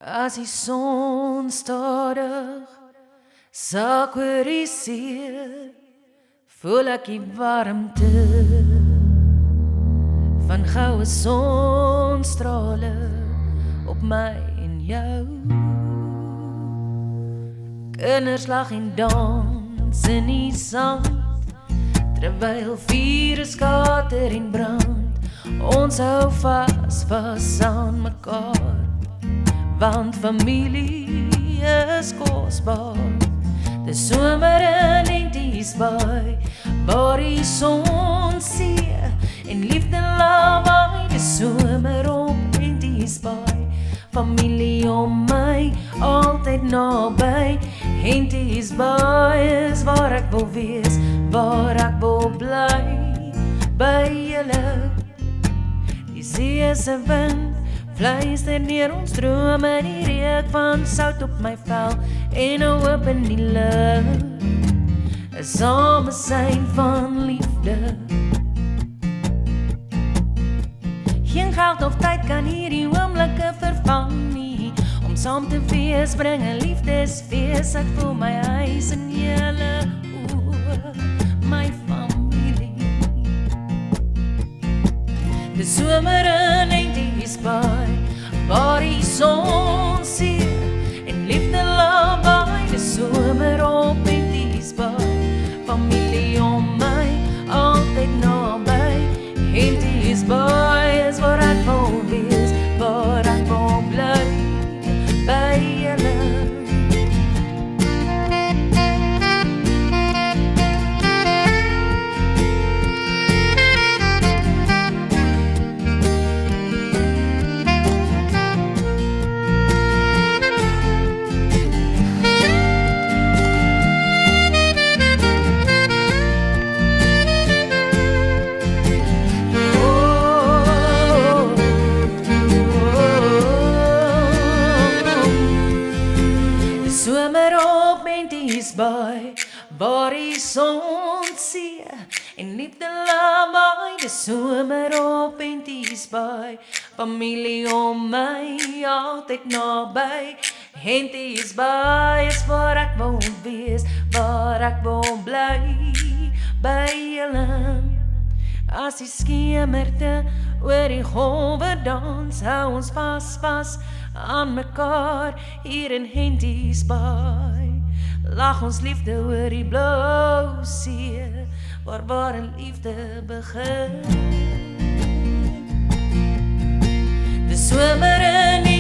As die son stadig sak oor die see, voel ek die warmte van goue sonstrale op my en jou. Kinders lag en dans in die sand, terwyl vuur skater en brand. Ons hou vas aan mekaar, want familie is kosbaar. De somer in Indies Baai, waar die son see en liefde lawaai. De somer op Indies Baai, familie om my, altyd naby. Indies Baai is waar ek wil wees, waar ek wil bly, by julle. Die see se wind fluister neer ons drome, die reuk van sout op my vel en 'n hoop in die lug, 'n samesyn van liefde. Geen geld of tyd kan hierdie oomblikke vervang nie. Om saam te wees bring 'n liefdesfees. Ek voel my huis in julle oë, my familie. De somer in Indies Baai, waar die son see en liefde lawaai. De somer op Indies Baai, familie om my, altyd naby. Indies Baai is waar ek wil wees, waar ek wil bly, by julle. Somer op Indies Baai, waar die son see en liefde lawaai. De somer op Indies Baai, familie om my, altyd naby. Indies Baai is waar ek wil wees, waar ek wil bly, by julle. As die skemerte oor die golwe dans, hou ons vas aan mekaar hier in Indies Baai. Lag ons liefde oor die blou see, waar ware liefde begin. De somer in